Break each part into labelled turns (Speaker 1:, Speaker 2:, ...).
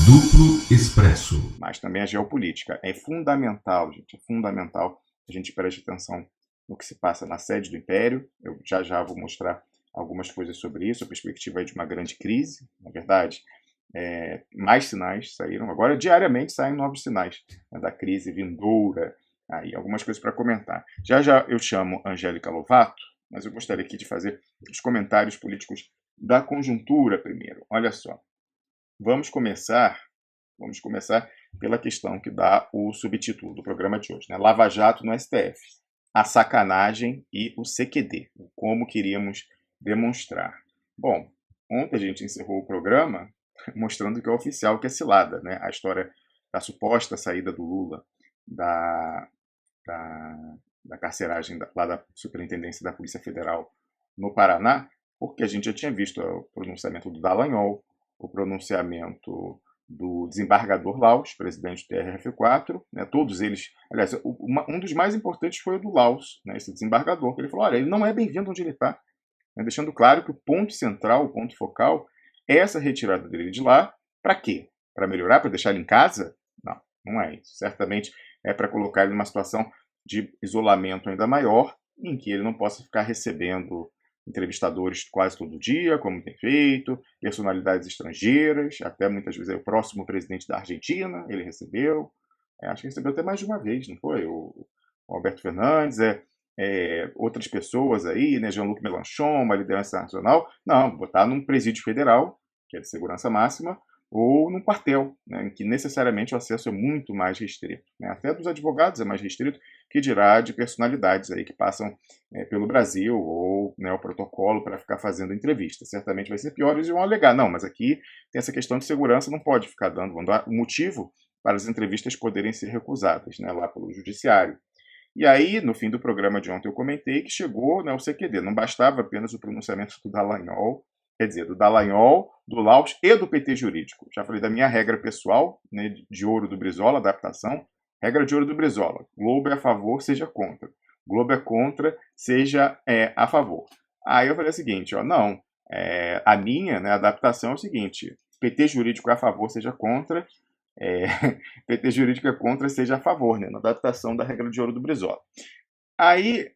Speaker 1: Duplo Expresso.
Speaker 2: Mas também a geopolítica. É fundamental, gente, é fundamental que a gente preste atenção no que se passa na sede do Império. Eu já vou mostrar algumas coisas sobre isso, a perspectiva de uma grande crise, na verdade. Mais sinais saíram. Agora, diariamente, saem novos sinais, né, da crise vindoura. Aí, algumas coisas para comentar. Já eu chamo Angélica Lovato, mas eu gostaria aqui de fazer os comentários políticos da conjuntura primeiro. Olha só. Vamos começar pela questão que dá o subtítulo do programa de hoje, né? Lava Jato no STF, a sacanagem e o CQD, como queríamos demonstrar. Bom, ontem a gente encerrou o programa mostrando que é oficial, que é cilada, né? A história da suposta saída do Lula da carceragem lá da Superintendência da Polícia Federal no Paraná, porque a gente já tinha visto o pronunciamento do Dallagnol, o pronunciamento do desembargador Laus, presidente do TRF4, né, todos eles, aliás, um dos mais importantes foi o do Laus, né, esse desembargador, que ele falou, olha, ele não é bem-vindo onde ele está, né, deixando claro que o ponto central, o ponto focal, é essa retirada dele de lá, para quê? Para melhorar, para deixar ele em casa? Não, não é isso. Certamente é para colocar ele numa situação de isolamento ainda maior, em que ele não possa ficar recebendo entrevistadores quase todo dia, como tem feito, personalidades estrangeiras, até muitas vezes o próximo presidente da Argentina, ele recebeu, acho que recebeu até mais de uma vez, não foi? O Alberto Fernandes, outras pessoas aí, né, Jean-Luc Mélenchon, uma liderança nacional, não, botar num presídio federal, que é de segurança máxima, ou num quartel, né, em que necessariamente o acesso é muito mais restrito, né, até dos advogados é mais restrito, que dirá de personalidades aí que passam pelo Brasil, ou, né, o protocolo para ficar fazendo entrevista. Certamente vai ser pior, eles vão alegar, não, mas aqui tem essa questão de segurança, não pode ficar dando o motivo para as entrevistas poderem ser recusadas, né, lá pelo judiciário. E aí, no fim do programa de ontem, eu comentei que chegou, né, o CQD, não bastava apenas o pronunciamento do Dallagnol, quer dizer, do Dallagnol, do Laus e do PT jurídico. Já falei da minha regra pessoal, né, de ouro do Brizola, adaptação. Regra de ouro do Brizola. Globo é a favor, seja contra. Globo é contra, seja a favor. Aí eu falei o seguinte, ó, não, a minha, né, adaptação é o seguinte, PT jurídico é a favor, seja contra, PT jurídico é contra, seja a favor, né, na adaptação da regra de ouro do Brizola. Aí,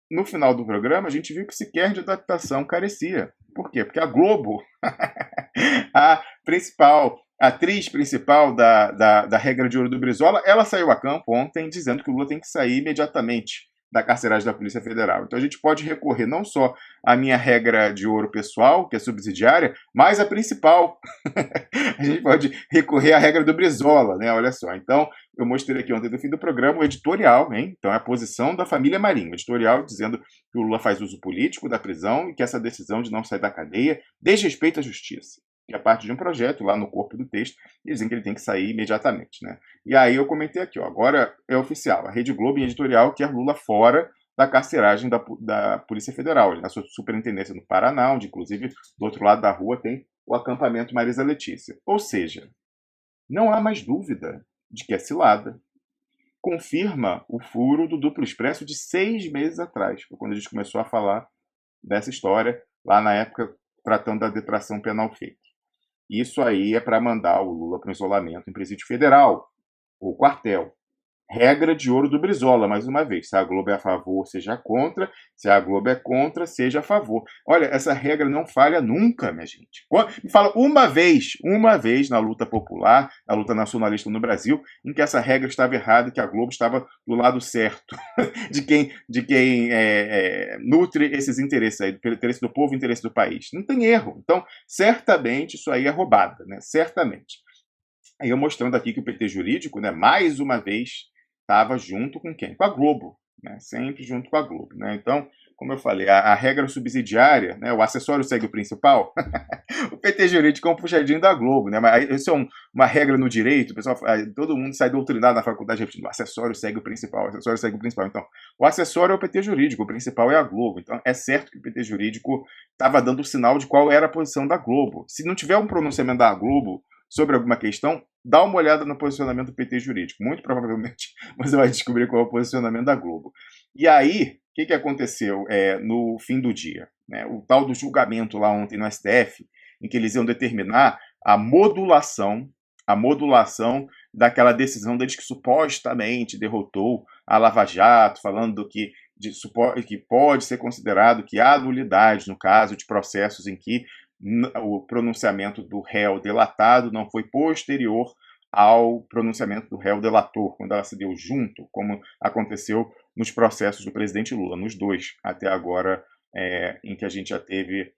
Speaker 2: no final do programa, a gente viu que sequer de adaptação carecia. Por quê? Porque a Globo, a atriz principal da regra de ouro do Brizola, ela saiu a campo ontem dizendo que o Lula tem que sair imediatamente da carceragem da Polícia Federal. Então a gente pode recorrer não só à minha regra de ouro pessoal, que é subsidiária, mas a principal. A gente pode recorrer à regra do Brizola, né? Olha só. Então, eu mostrei aqui ontem no fim do programa o editorial, hein? Então é a posição da família Marinho, o editorial dizendo que o Lula faz uso político da prisão e que essa decisão de não sair da cadeia desrespeita a justiça. Que é parte de um projeto lá no corpo do texto, dizem que ele tem que sair imediatamente, né? E aí eu comentei aqui, ó, agora é oficial, a Rede Globo em editorial quer Lula fora da carceragem da Polícia Federal, na sua superintendência no Paraná, onde inclusive do outro lado da rua tem o acampamento Marisa Letícia. Ou seja, não há mais dúvida de que é cilada. Confirma o furo do duplo expresso de 6 meses atrás, foi quando a gente começou a falar dessa história, lá na época tratando da detração penal fake. Isso aí é para mandar o Lula para o isolamento em presídio federal, ou quartel. Regra de ouro do Brizola, mais uma vez. Se a Globo é a favor, seja contra. Se a Globo é contra, seja a favor. Olha, essa regra não falha nunca, minha gente. Me fala uma vez na luta popular, na luta nacionalista no Brasil, em que essa regra estava errada e que a Globo estava do lado certo de quem nutre esses interesses aí, do interesse do povo e interesse do país. Não tem erro. Então, certamente isso aí é roubada, né? Certamente. Aí eu mostrando aqui que o PT jurídico, né, mais uma vez, estava junto com quem? Com a Globo, né? Sempre junto com a Globo, né? Então, como eu falei, a regra subsidiária, né, o acessório segue o principal, o PT jurídico é um puxadinho da Globo, né? Mas isso é uma regra no direito, o pessoal, todo mundo sai doutrinado na faculdade repetindo, o acessório segue o principal, o acessório segue o principal. Então, o acessório é o PT jurídico, o principal é a Globo. Então, é certo que o PT jurídico estava dando o sinal de qual era a posição da Globo. Se não tiver um pronunciamento da Globo sobre alguma questão, dá uma olhada no posicionamento do PT jurídico. Muito provavelmente você vai descobrir qual é o posicionamento da Globo. E aí, o que aconteceu no fim do dia? Né? O tal do julgamento lá ontem no STF, em que eles iam determinar a modulação a modulação daquela decisão deles que supostamente derrotou a Lava Jato, falando que pode ser considerado que há nulidade no caso de processos em que o pronunciamento do réu delatado não foi posterior ao pronunciamento do réu delator, quando ela se deu junto, como aconteceu nos processos do presidente Lula, nos dois, até agora, em que a gente já teve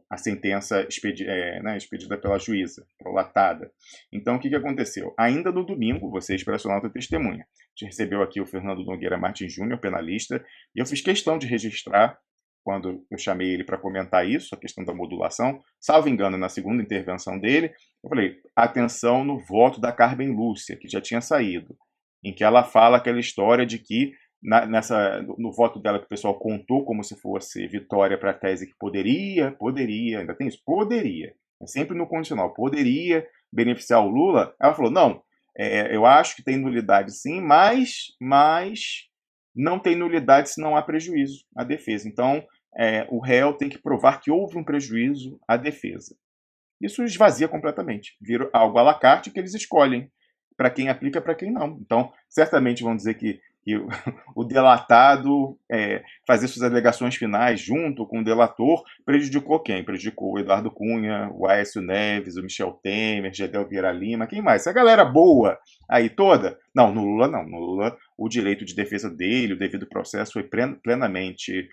Speaker 2: a sentença expedida pela juíza, prolatada. Então, o que aconteceu? Ainda no domingo, você, expressional, testemunha. A gente recebeu aqui o Fernando Nogueira Martins Júnior, penalista, e eu fiz questão de registrar, quando eu chamei ele para comentar isso, a questão da modulação, salvo engano, na segunda intervenção dele, eu falei, atenção no voto da Carmen Lúcia, que já tinha saído, em que ela fala aquela história de que no voto dela que o pessoal contou como se fosse vitória para a tese que poderia, ainda tem isso, poderia, é sempre no condicional, poderia beneficiar o Lula, ela falou, não, eu acho que tem nulidade sim, mas não tem nulidade se não há prejuízo à defesa. Então, o réu tem que provar que houve um prejuízo à defesa. Isso esvazia completamente, vira algo à la carte que eles escolhem, para quem aplica, para quem não. Então, certamente vão dizer que o delatado fazer suas alegações finais junto com o delator prejudicou quem? Prejudicou o Eduardo Cunha, o Aécio Neves, o Michel Temer, Gedel Vieira Lima, quem mais? Essa galera boa aí toda? Não, no Lula não. No Lula, o direito de defesa dele, o devido processo foi plenamente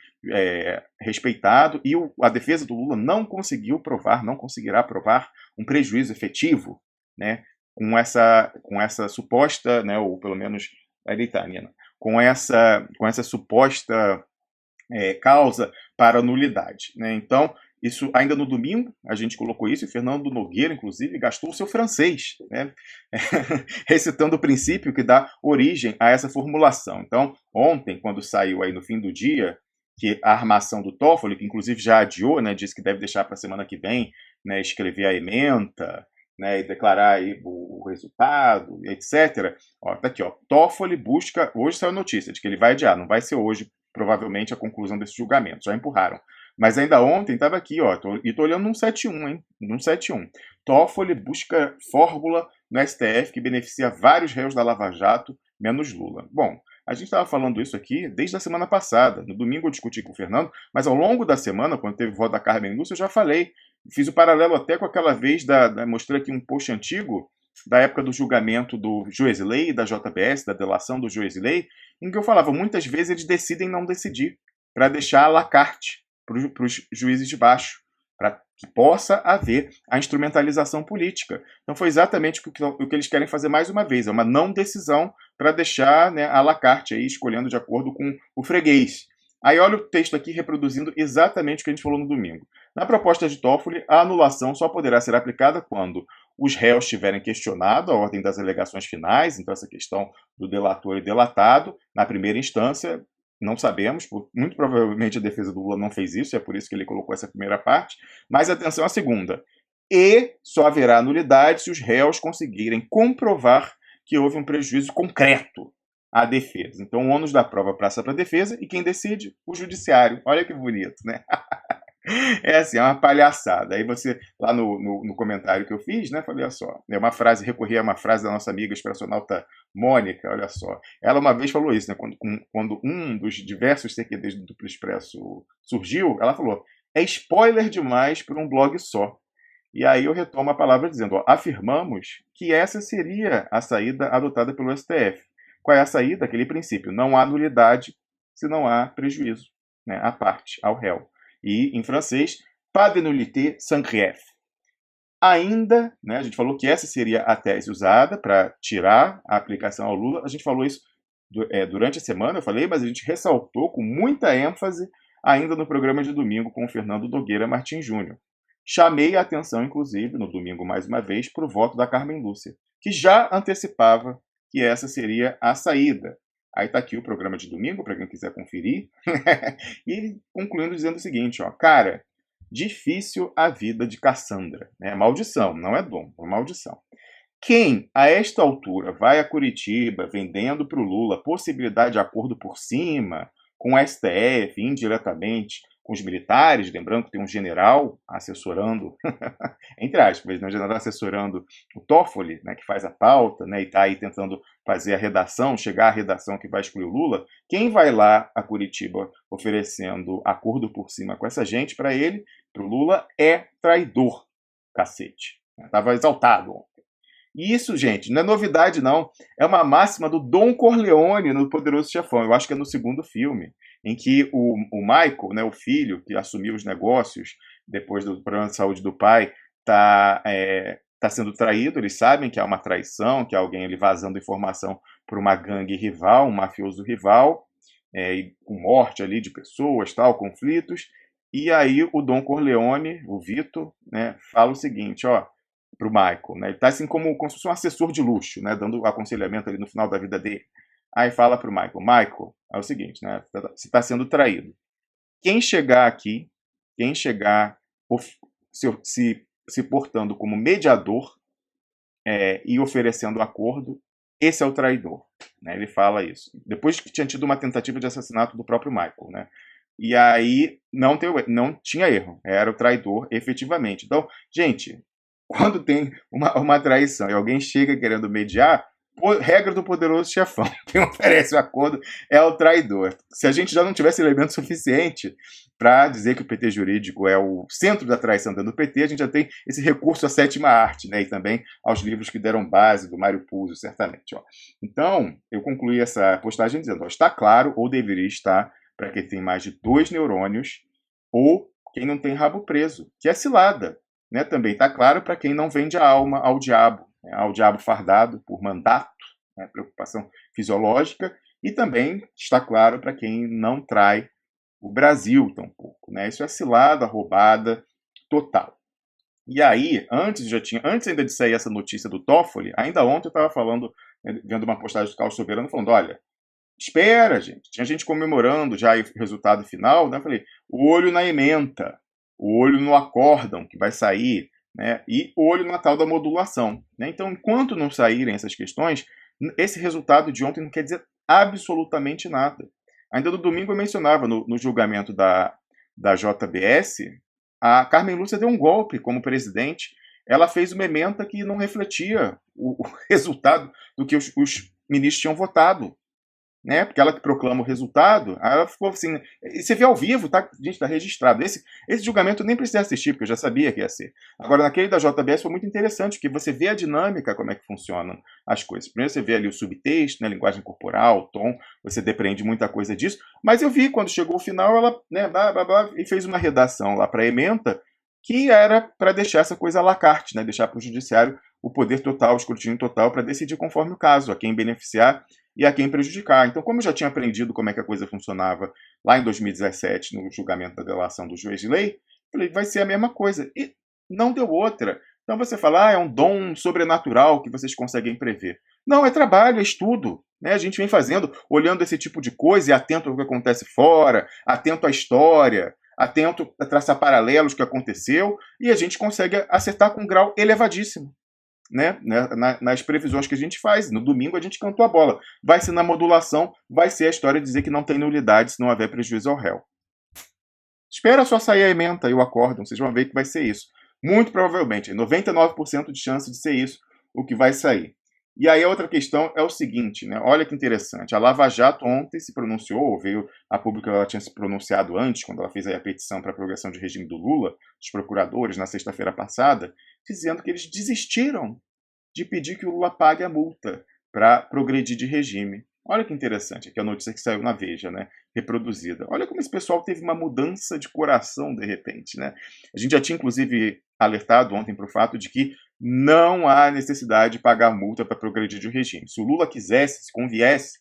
Speaker 2: respeitado e a defesa do Lula não conseguirá provar um prejuízo efetivo, né, com essa suposta, né, ou pelo menos com essa suposta causa para nulidade, né? Então, isso ainda no domingo, a gente colocou isso, e Fernando Nogueira, inclusive, gastou o seu francês, né? Recitando o princípio que dá origem a essa formulação. Então, ontem, quando saiu aí no fim do dia, que a armação do Toffoli, que inclusive já adiou, né, disse que deve deixar para a semana que vem, né, escrever a ementa, né, e declarar aí o resultado, etc. Tá aqui, Toffoli busca, hoje saiu a notícia de que ele vai adiar, não vai ser hoje, provavelmente, a conclusão desse julgamento, já empurraram. Mas ainda ontem estava aqui, e tô olhando num 7.1, hein, num 7.1. Toffoli busca fórmula no STF que beneficia vários réus da Lava Jato, menos Lula. Bom, a gente estava falando isso aqui desde a semana passada. No domingo eu discuti com o Fernando, mas ao longo da semana, quando teve o voto da Carmen Lúcia, eu já falei. Fiz o paralelo até com aquela vez, mostrei aqui um post antigo, da época do julgamento do Joesley, da JBS, da delação do Joesley, em que eu falava, muitas vezes eles decidem não decidir, para deixar à la carte para os juízes de baixo, para que possa haver a instrumentalização política. Então foi exatamente o que eles querem fazer mais uma vez, é uma não decisão para deixar, né, à la carte, aí, escolhendo de acordo com o freguês. Aí olha o texto aqui reproduzindo exatamente o que a gente falou no domingo. Na proposta de Toffoli, a anulação só poderá ser aplicada quando os réus tiverem questionado a ordem das alegações finais, então essa questão do delator e delatado, na primeira instância, não sabemos, muito provavelmente a defesa do Lula não fez isso, é por isso que ele colocou essa primeira parte, mas atenção à segunda. E só haverá nulidade se os réus conseguirem comprovar que houve um prejuízo concreto à defesa. Então o ônus da prova passa para a defesa e quem decide? O judiciário. Olha que bonito, né? É assim, é uma palhaçada. Aí você, lá no comentário que eu fiz, né, falei, olha só, recorri a uma frase da nossa amiga expressionalta Mônica, olha só. Ela uma vez falou isso, né, quando um dos diversos CQDs do Duplo Expresso surgiu, ela falou, é spoiler demais para um blog só. E aí eu retomo a palavra dizendo, afirmamos que essa seria a saída adotada pelo STF. Qual é a saída? Aquele princípio, não há nulidade se não há prejuízo, né, à parte, ao réu. E, em francês, pas de nullité sans grief. Ainda, né, a gente falou que essa seria a tese usada para tirar a aplicação ao Lula. A gente falou isso durante a semana, eu falei, mas a gente ressaltou com muita ênfase ainda no programa de domingo com o Fernando Nogueira Martins Júnior. Chamei a atenção, inclusive, no domingo mais uma vez, para o voto da Carmen Lúcia, que já antecipava que essa seria a saída. Aí está aqui o programa de domingo, para quem quiser conferir. E concluindo dizendo o seguinte, cara, difícil a vida de Cassandra. É maldição, não é dom, é maldição. Quem, a esta altura, vai a Curitiba vendendo para o Lula possibilidade de acordo por cima, com o STF, indiretamente, com os militares, lembrando que tem um general assessorando, entre aspas, né, um general assessorando o Toffoli, né, que faz a pauta, né, e está aí tentando fazer a redação, chegar à redação que vai excluir o Lula. Quem vai lá a Curitiba oferecendo acordo por cima com essa gente, para ele, para o Lula, é traidor, cacete. Estava exaltado ontem. E isso, gente, não é novidade, não. É uma máxima do Don Corleone no Poderoso Chefão. Eu acho que é no segundo filme, em que o Michael, né, o filho que assumiu os negócios depois do problema de saúde do pai, tá sendo traído. Eles sabem que há uma traição, que há alguém ali vazando informação para uma gangue rival, um mafioso rival, e com morte ali de pessoas, tal, conflitos. E aí o Don Corleone, o Vito, né, fala o seguinte, ó, para o Michael, né? Ele está assim como se fosse um assessor de luxo, né? Dando aconselhamento ali no final da vida dele. Aí fala para o Michael, é o seguinte, né? Você está sendo traído. Quem chegar aqui, quem chegar se portando como mediador e oferecendo acordo, esse é o traidor, né? Ele fala isso. Depois que tinha tido uma tentativa de assassinato do próprio Michael, né? E aí não tinha erro, era o traidor efetivamente. Então, gente, quando tem uma traição e alguém chega querendo mediar, regra do Poderoso Chefão, quem oferece o acordo é o traidor. Se a gente já não tivesse elemento suficiente para dizer que o PT jurídico é o centro da traição dentro do PT, a gente já tem esse recurso à sétima arte, né, e também aos livros que deram base do Mário Puzo, certamente. Ó. Então, eu concluí essa postagem dizendo, ó, está claro, ou deveria estar, para quem tem mais de 2 neurônios, ou quem não tem rabo preso, que é cilada. Né, também está claro para quem não vende a alma ao diabo fardado por mandato, né, preocupação fisiológica, e também está claro para quem não trai o Brasil tampouco. Né, isso é cilada, roubada total. E aí, antes ainda de sair essa notícia do Toffoli, ainda ontem eu estava falando, vendo uma postagem do Carlos Soberano, falando, olha, espera, gente, tinha gente comemorando já o resultado final, né, eu falei, o olho na ementa, o olho no acórdão que vai sair, né, e o olho na tal da modulação. Né? Então, enquanto não saírem essas questões, esse resultado de ontem não quer dizer absolutamente nada. Ainda no domingo eu mencionava, no julgamento da JBS, a Carmen Lúcia deu um golpe como presidente, ela fez uma ementa que não refletia o resultado do que os ministros tinham votado. Né? Porque ela que proclama o resultado, aí ela ficou assim. E você vê ao vivo, tá? Gente, tá registrado. Esse julgamento eu nem precisei assistir, porque eu já sabia que ia ser. Agora, naquele da JBS foi muito interessante, porque você vê a dinâmica, como é que funcionam as coisas. Primeiro você vê ali o subtexto, né, linguagem corporal, o tom, você depreende muita coisa disso. Mas eu vi, quando chegou o final, ela, né, e fez uma redação lá para a ementa, que era para deixar essa coisa à la carte, né, deixar para o judiciário o poder total, o escrutínio total, para decidir conforme o caso, a quem beneficiar e a quem prejudicar. Então, como eu já tinha aprendido como é que a coisa funcionava lá em 2017, no julgamento da delação do juiz de lei, falei, vai ser a mesma coisa. E não deu outra. Então você fala, é um dom sobrenatural que vocês conseguem prever. Não, é trabalho, é estudo. Né? A gente vem fazendo, olhando esse tipo de coisa e atento ao que acontece fora, atento à história, atento a traçar paralelos que aconteceu, e a gente consegue acertar com um grau elevadíssimo. Né, nas previsões que a gente faz. No domingo a gente cantou a bola. Vai ser na modulação, vai ser a história de dizer que não tem nulidade se não houver prejuízo ao réu. Espera só sair a ementa e o acórdão, vocês vão ver que vai ser isso. Muito provavelmente, 99% de chance de ser isso o que vai sair. E aí a outra questão é o seguinte, né? Olha que interessante, a Lava Jato ontem se pronunciou, ou veio a público, ela tinha se pronunciado antes, quando ela fez aí a petição para a prorrogação de regime do Lula, dos procuradores, na sexta-feira passada, dizendo que eles desistiram de pedir que o Lula pague a multa para progredir de regime. Olha que interessante, aqui a notícia que saiu na Veja, né, reproduzida. Olha como esse pessoal teve uma mudança de coração de repente. Né? A gente já tinha, inclusive, alertado ontem para o fato de que não há necessidade de pagar multa para progredir de regime. Se o Lula quisesse, se conviesse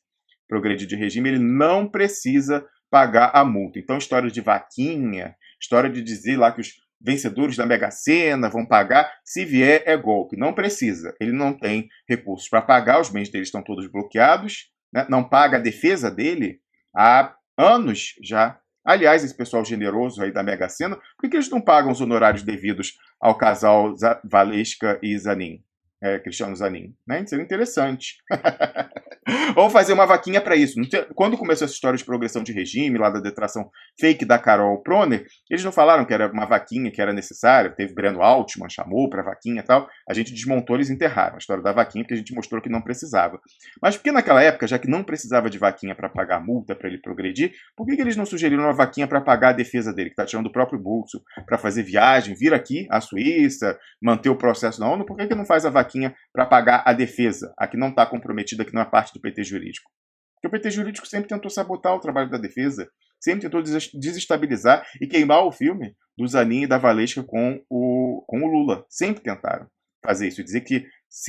Speaker 2: progredir de regime, ele não precisa pagar a multa. Então, história de vaquinha, história de dizer lá que os vencedores da Mega Sena vão pagar, se vier é golpe. Não precisa. Ele não tem recursos para pagar, os bens dele estão todos bloqueados, né? Não paga a defesa dele há anos já. Aliás, esse pessoal generoso aí da Mega Sena, por que eles não pagam os honorários devidos ao casal Valesca e Zanin? Cristiano Zanin, né? Seria interessante. Vamos fazer uma vaquinha para isso. Quando começou essa história de progressão de regime, lá da detração fake da Carol Proner, eles não falaram que era uma vaquinha que era necessária, teve Breno Altman, chamou para vaquinha e tal, a gente desmontou, eles enterraram a história da vaquinha, porque a gente mostrou que não precisava. Mas porque naquela época, já que não precisava de vaquinha para pagar multa, para ele progredir, por que eles não sugeriram uma vaquinha para pagar a defesa dele, que está tirando do próprio bolso, para fazer viagem, vir aqui, à Suíça, manter o processo na ONU? Por que não faz a vaquinha para pagar a defesa, a que não está comprometida, que não é parte do PT jurídico? Porque o PT jurídico sempre tentou sabotar o trabalho da defesa, sempre tentou desestabilizar e queimar o filme do Zanin e da Valesca com o Lula. Sempre tentaram fazer isso, dizer que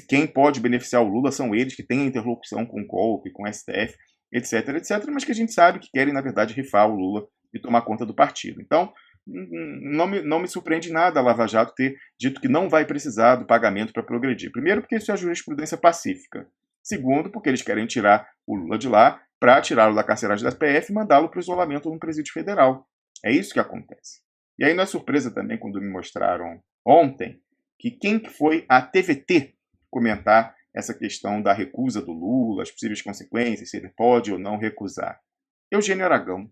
Speaker 2: quem pode beneficiar o Lula são eles, que têm a interlocução com o COLP, com o STF, etc, etc, mas que a gente sabe que querem, na verdade, rifar o Lula e tomar conta do partido. Então, não me surpreende nada a Lava Jato ter dito que não vai precisar do pagamento para progredir. Primeiro, porque isso é a jurisprudência pacífica. Segundo, porque eles querem tirar o Lula de lá para tirá-lo da carceragem da PF e mandá-lo para o isolamento num presídio federal. É isso que acontece. E aí não é surpresa também quando me mostraram ontem que quem foi a TVT comentar essa questão da recusa do Lula, as possíveis consequências, se ele pode ou não recusar. Eugênio Aragão.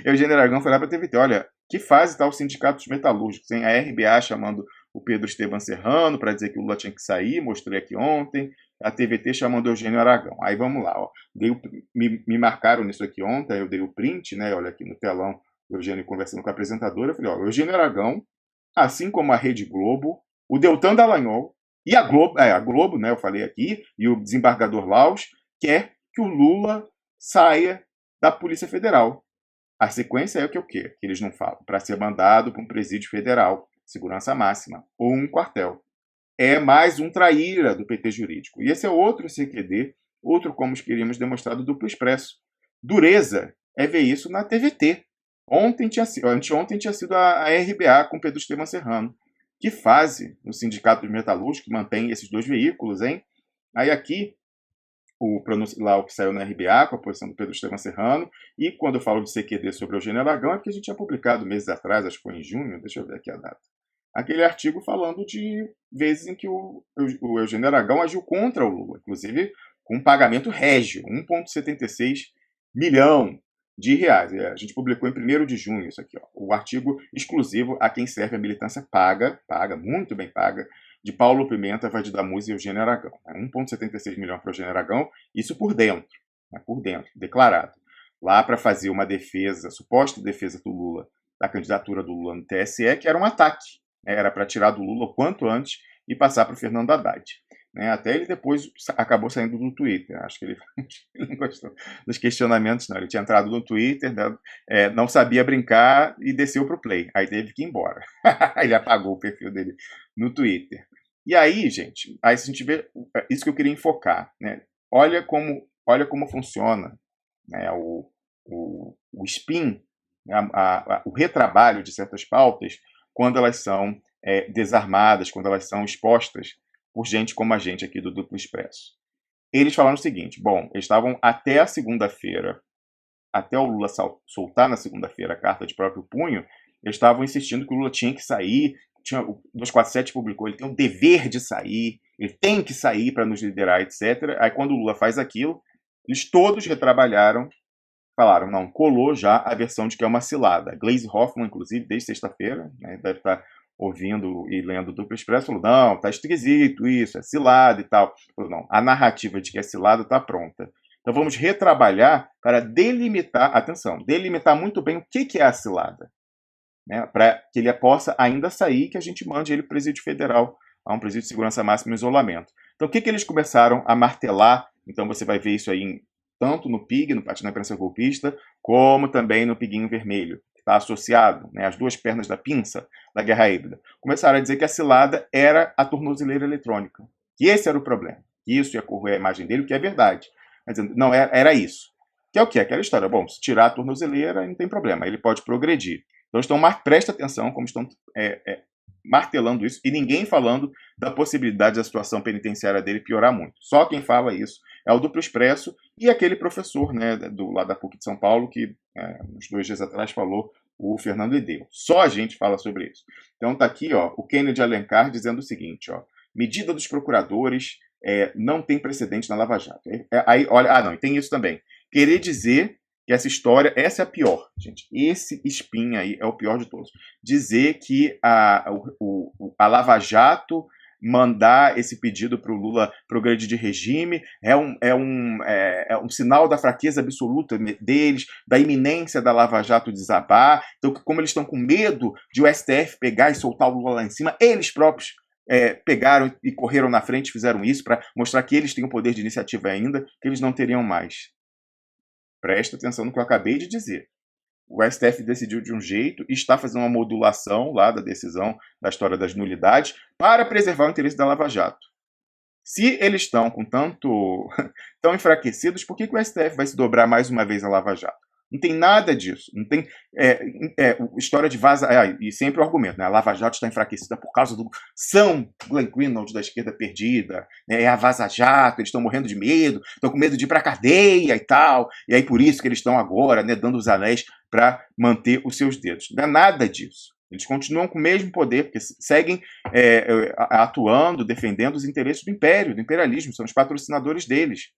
Speaker 2: Eugênio Aragão foi lá para a TVT. Olha, que fase está os sindicatos metalúrgicos, hein? A RBA chamando o Pedro Esteban Serrano para dizer que o Lula tinha que sair, mostrei aqui ontem. A TVT chamando Eugênio Aragão. Aí vamos lá, ó. Me marcaram nisso aqui ontem, eu dei o print, né? Olha aqui no telão, o Eugênio conversando com a apresentadora. Eu falei, ó, Eugênio Aragão, assim como a Rede Globo, o Deltan Dallagnol e a Globo, né? Eu falei aqui, e o desembargador Laus, quer que o Lula saia da Polícia Federal. A sequência é o quê? Que eles não falam. Para ser mandado para um presídio federal, segurança máxima, ou um quartel. É mais um traíra do PT jurídico. E esse é outro CQD, outro como queríamos demonstrado duplo expresso. Dureza é ver isso na TVT. Anteontem tinha sido a RBA com Pedro Esteban Serrano. Que fase no Sindicato dos Metalúrgicos que mantém esses dois veículos, hein? Aí aqui, o que saiu na RBA, com a posição do Pedro Esteban Serrano, e quando eu falo de CQD sobre o Eugênio Aragão, é porque a gente tinha publicado meses atrás, acho que foi em junho, deixa eu ver aqui a data, aquele artigo falando de vezes em que o Eugênio Aragão agiu contra o Lula, inclusive com um pagamento régio, 1,76 milhão de reais. A gente publicou em 1º de junho isso aqui, ó, o artigo exclusivo a quem serve a militância paga, muito bem paga, de Paulo Pimenta, Vadir Damuz e Eugênio Aragão. 1,76 milhão para o Eugênio Aragão, isso por dentro, declarado. Lá para fazer uma defesa, suposta defesa do Lula, da candidatura do Lula no TSE, que era um ataque. Era para tirar do Lula o quanto antes e passar para o Fernando Haddad. Até ele depois acabou saindo do Twitter. Acho que ele não gostou dos questionamentos, não. Ele tinha entrado no Twitter, não sabia brincar e desceu para o Play. Aí teve que ir embora. Ele apagou o perfil dele no Twitter. E aí, gente, aí se a gente vê, isso que eu queria enfocar, né? Olha como funciona, né, o spin, né, o retrabalho de certas pautas quando elas são desarmadas, quando elas são expostas por gente como a gente aqui do Duplo Expresso. Eles falaram o seguinte, bom, eles estavam até a segunda-feira, até o Lula soltar na segunda-feira a carta de próprio punho, eles estavam insistindo que o Lula tinha que sair, o 247 publicou, ele tem o dever de sair, ele tem que sair para nos liderar, etc. Aí quando o Lula faz aquilo, eles todos retrabalharam, falaram, não, colou já a versão de que é uma cilada. Gleisi Hoffmann, inclusive, desde sexta-feira, né, deve estar ouvindo e lendo o Duplo Expresso, falou, não, tá esquisito isso, é cilada e tal. Falou, não, a narrativa de que é cilada está pronta. Então vamos retrabalhar para delimitar, atenção, delimitar muito bem o que é a cilada, né, para que ele possa ainda sair e que a gente mande ele para o presídio federal, a um presídio de segurança máxima e isolamento. Então o que eles começaram a martelar, então você vai ver isso aí tanto no PIG, no Partido da Imprensa Golpista, como também no Piguinho Vermelho, que está associado, né, as duas pernas da pinça da guerra híbrida. Começaram a dizer que a cilada era a tornozeleira eletrônica, que esse era o problema, que isso ia corroer a imagem dele, o que é verdade. Mas, não, era isso. Que é o quê? Aquela história, bom, se tirar a tornozeleira, não tem problema, ele pode progredir. Então, presta atenção como estão martelando isso, e ninguém falando da possibilidade da situação penitenciária dele piorar muito. Só quem fala isso é o Duplo Expresso e aquele professor, né, lá da PUC de São Paulo, que uns 2 dias atrás falou, o Fernando Ideu. Só a gente fala sobre isso. Então tá aqui, ó, o Kennedy Alencar dizendo o seguinte, ó, medida dos procuradores não tem precedente na Lava Jato. Aí, olha, não, e tem isso também. Querer dizer que essa história, essa é a pior, gente. Esse espinho aí é o pior de todos. Dizer que a Lava Jato mandar esse pedido para o Lula progredir de regime é um sinal da fraqueza absoluta deles, da iminência da Lava Jato desabar. Então, como eles estão com medo de o STF pegar e soltar o Lula lá em cima, eles próprios pegaram e correram na frente, fizeram isso para mostrar que eles têm o poder de iniciativa ainda, que eles não teriam mais. Presta atenção no que eu acabei de dizer. O STF decidiu de um jeito e está fazendo uma modulação lá da decisão da história das nulidades para preservar o interesse da Lava Jato. Se eles estão com tão enfraquecidos, por que o STF vai se dobrar mais uma vez a Lava Jato? Não tem nada disso. Não tem história de vaza. E sempre o argumento, né? A Lava Jato está enfraquecida por causa do São Glenn Greenwald da esquerda perdida, né? É a Vaza Jato, eles estão morrendo de medo, estão com medo de ir para a cadeia e tal. E aí por isso que eles estão agora, né, dando os anéis para manter os seus dedos. Não é nada disso. Eles continuam com o mesmo poder, porque seguem atuando, defendendo os interesses do império, do imperialismo, são os patrocinadores deles.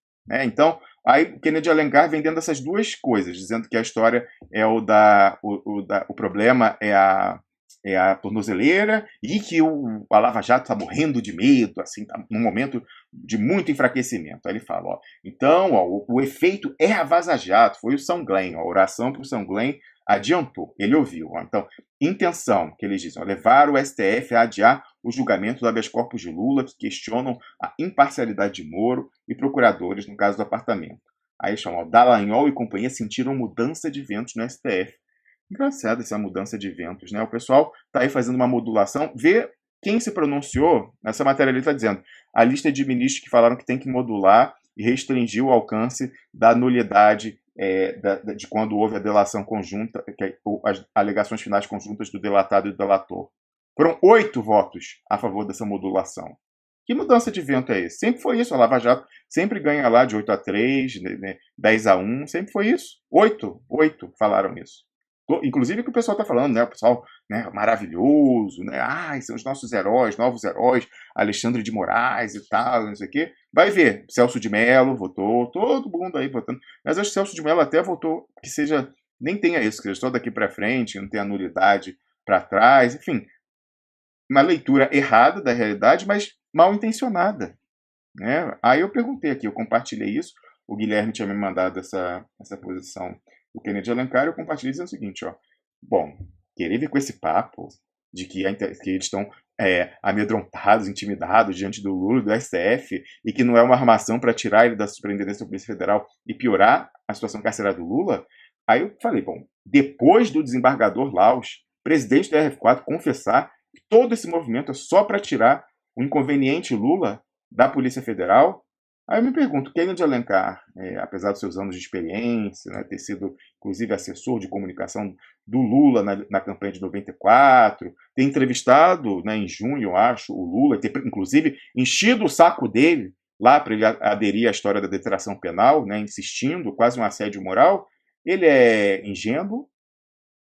Speaker 2: Então, aí o Kennedy Alencar vem dentro dessas duas coisas, dizendo que a história é o problema é a tornozeleira e que a Lava Jato está morrendo de medo, assim, tá num momento de muito enfraquecimento. Aí ele fala, então, o efeito é a Vaza Jato, foi o São Glenn, a oração para o São Glenn adiantou, ele ouviu. Então, intenção, que eles dizem, levar o STF a adiar o julgamento do habeas corpus de Lula, que questionam a imparcialidade de Moro e procuradores no caso do apartamento. Aí chamam, Dallagnol e companhia sentiram mudança de ventos no STF. Engraçado essa mudança de ventos, né? O pessoal está aí fazendo uma modulação. Vê quem se pronunciou, nessa matéria ali está dizendo, a lista de ministros que falaram que tem que modular e restringir o alcance da nulidade de quando houve a delação conjunta, as alegações finais conjuntas do delatado e do delator. Foram 8 votos a favor dessa modulação. Que mudança de vento é esse? Sempre foi isso. A Lava Jato sempre ganha lá de 8-3, 10-1, sempre foi isso. 8 falaram isso. Inclusive que o pessoal está falando, né? O pessoal, né, maravilhoso, né? São os nossos heróis, novos heróis, Alexandre de Moraes e tal, não sei o quê. Vai ver, Celso de Mello votou, todo mundo aí votando. Mas acho que Celso de Mello até votou que seja, nem tenha isso, que seja só daqui para frente, não tenha nulidade para trás, enfim. Uma leitura errada da realidade, mas mal intencionada. Né? Aí eu perguntei aqui, eu compartilhei isso, o Guilherme tinha me mandado essa posição do Kennedy Alencar, eu compartilhei dizendo o seguinte, bom, querer vir com esse papo de que eles estão amedrontados, intimidados diante do Lula, do STF, e que não é uma armação para tirar ele da superintendência da Polícia Federal e piorar a situação carcerária do Lula, aí eu falei, bom, depois do desembargador Laus, presidente da RF4, confessar que todo esse movimento é só para tirar o inconveniente Lula da Polícia Federal. Aí eu me pergunto, Kennedy Alencar, apesar dos seus anos de experiência, né, ter sido, inclusive, assessor de comunicação do Lula na campanha de 94, ter entrevistado, né, em junho, eu acho, o Lula, ter, inclusive, enchido o saco dele lá para ele aderir à história da detração penal, né, insistindo, quase um assédio moral, ele é ingênuo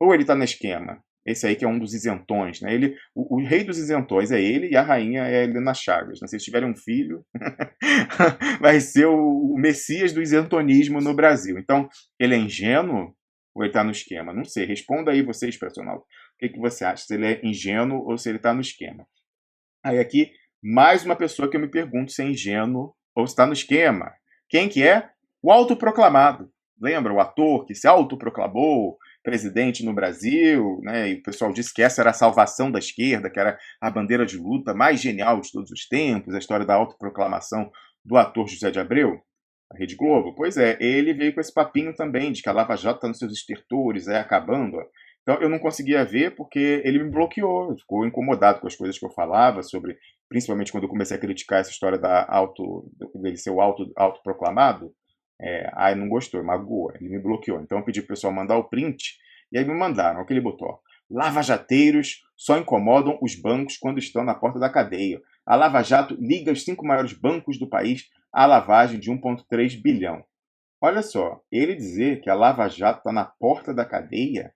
Speaker 2: ou ele está no esquema? Esse aí que é um dos isentões, né? O rei dos isentões é ele e a rainha é a Helena Chagas. Né? Se eles tiverem um filho, vai ser o messias do isentonismo no Brasil. Então, ele é ingênuo ou ele está no esquema? Não sei. Responda aí vocês, personal. O que você acha? Se ele é ingênuo ou se ele está no esquema? Aí aqui, mais uma pessoa que eu me pergunto se é ingênuo ou se está no esquema. Quem que é? O autoproclamado. Lembra o ator que se autoproclamou presidente no Brasil, né? E o pessoal disse que essa era a salvação da esquerda, que era a bandeira de luta mais genial de todos os tempos, a história da autoproclamação do ator José de Abreu, a Rede Globo. Pois é, ele veio com esse papinho também, de que a Lava Jato está nos seus estertores, acabando. Então eu não conseguia ver porque ele me bloqueou, ficou incomodado com as coisas que eu falava sobre, principalmente quando eu comecei a criticar essa história dele ser o autoproclamado. Aí não gostou, magoou, ele me bloqueou. Então eu pedi pro pessoal mandar o print, e aí me mandaram, olha o que ele botou. Lava-jateiros só incomodam os bancos quando estão na porta da cadeia. A Lava Jato liga os 5 maiores bancos do país à lavagem de 1,3 bilhão. Olha só, ele dizer que a Lava Jato está na porta da cadeia,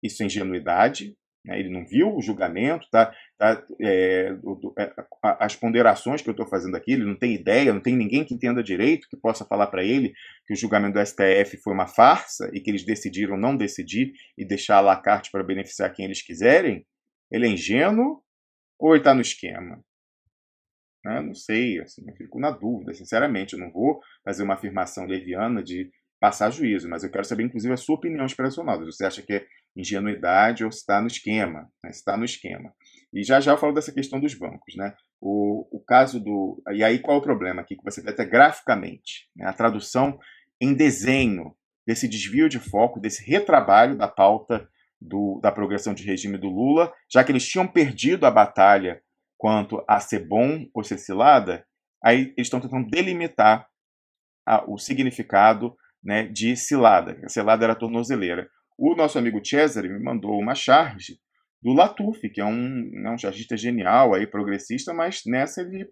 Speaker 2: isso é ingenuidade, né? Ele não viu o julgamento, as ponderações que eu estou fazendo aqui, ele não tem ideia, não tem ninguém que entenda direito, que possa falar para ele que o julgamento do STF foi uma farsa e que eles decidiram não decidir e deixar à la carte para beneficiar quem eles quiserem. Ele é ingênuo ou ele está no esquema? Né? Não sei, assim, eu fico na dúvida, sinceramente. Eu não vou fazer uma afirmação leviana de passar juízo, mas eu quero saber, inclusive, a sua opinião expressional. Você acha que é ingenuidade ou se está no esquema? Né? Se está no esquema. E já eu falo dessa questão dos bancos. Né? O caso do... E aí qual é o problema aqui? Que você vê até graficamente, né? A tradução em desenho desse desvio de foco, desse retrabalho da pauta da progressão de regime do Lula, já que eles tinham perdido a batalha quanto a ser bom ou ser cilada, aí eles estão tentando delimitar o significado, né, de cilada. A cilada era a tornozeleira. O nosso amigo Cesare me mandou uma charge do Latuf, que é um chargista genial, aí, progressista, mas nessa ele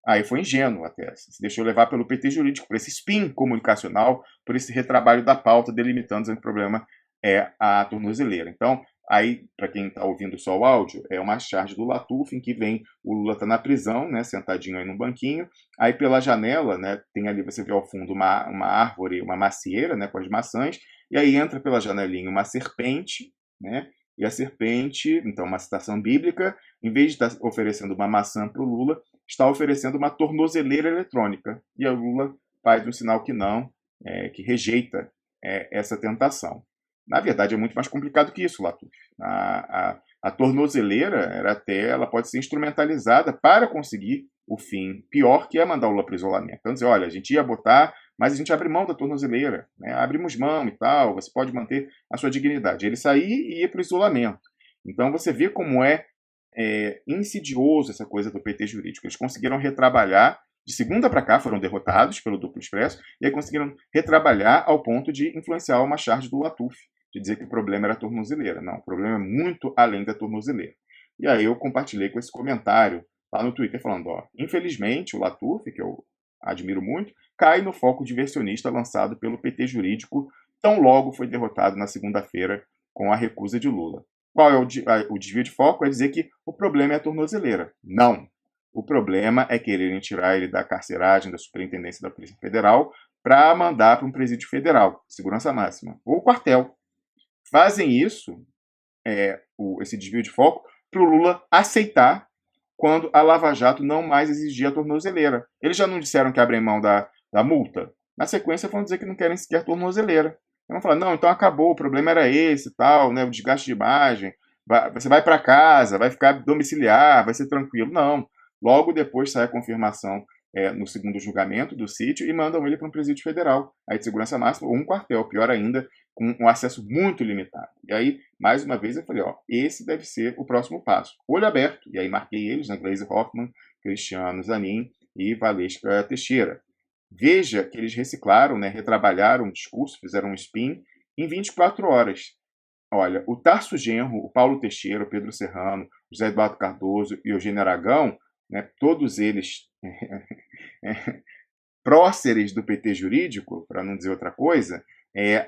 Speaker 2: aí foi ingênuo até. Se deixou levar pelo PT jurídico, por esse spin comunicacional, por esse retrabalho da pauta, delimitando que o problema é a tornozeleira. Então, aí, para quem está ouvindo só o áudio, é uma charge do Latuf, em que vem o Lula está na prisão, né, sentadinho aí no banquinho, aí pela janela, né, tem ali, você vê ao fundo uma árvore, uma macieira, né, com as maçãs, e aí entra pela janelinha uma serpente, né, e a serpente, então uma citação bíblica, em vez de estar oferecendo uma maçã para o Lula, está oferecendo uma tornozeleira eletrônica. E o Lula faz um sinal que não, que rejeita essa tentação. Na verdade, é muito mais complicado que isso, Latuf. A tornozeleira ela pode ser instrumentalizada para conseguir o fim pior, que é mandar o Lula para o isolamento. Então, dizer, olha, a gente ia botar, mas a gente abre mão da tornozeleira, né? Abrimos mão e tal, você pode manter a sua dignidade. Ele sair e ir para o isolamento. Então, você vê como é insidioso essa coisa do PT jurídico. Eles conseguiram retrabalhar, de segunda para cá foram derrotados pelo Duplo Expresso, e aí conseguiram retrabalhar ao ponto de influenciar uma charge do Latuf, de dizer que o problema era a tornozeleira. Não, o problema é muito além da tornozeleira. E aí eu compartilhei com esse comentário lá no Twitter falando, infelizmente o Latuf, que eu admiro muito, cai no foco diversionista lançado pelo PT jurídico, tão logo foi derrotado na segunda-feira com a recusa de Lula. Qual é o desvio de foco? É dizer que o problema é a tornozeleira. Não. O problema é quererem tirar ele da carceragem, da superintendência da Polícia Federal, para mandar para um presídio federal, segurança máxima, ou quartel. Fazem isso, esse desvio de foco, para o Lula aceitar quando a Lava Jato não mais exigia a tornozeleira. Eles já não disseram que abrem mão da multa? Na sequência vão dizer que não querem sequer tornozeleira. Vão falar, não, então acabou, o problema era esse e tal, né, o desgaste de imagem, você vai para casa, vai ficar domiciliar, vai ser tranquilo. Não, logo depois sai a confirmação no segundo julgamento do sítio e mandam ele para um presídio federal, aí de segurança máxima, ou um quartel, pior ainda, com um acesso muito limitado. E aí, mais uma vez, eu falei, esse deve ser o próximo passo. Olho aberto, e aí marquei eles, né, Gleisi Hoffmann, Cristiano Zanin e Valesca Teixeira. Veja que eles reciclaram, né, retrabalharam o discurso, fizeram um spin em 24 horas. Olha, o Tarso Genro, o Paulo Teixeira, o Pedro Serrano, o José Eduardo Cardoso e o Eugênio Aragão, né, todos eles próceres do PT jurídico, para não dizer outra coisa,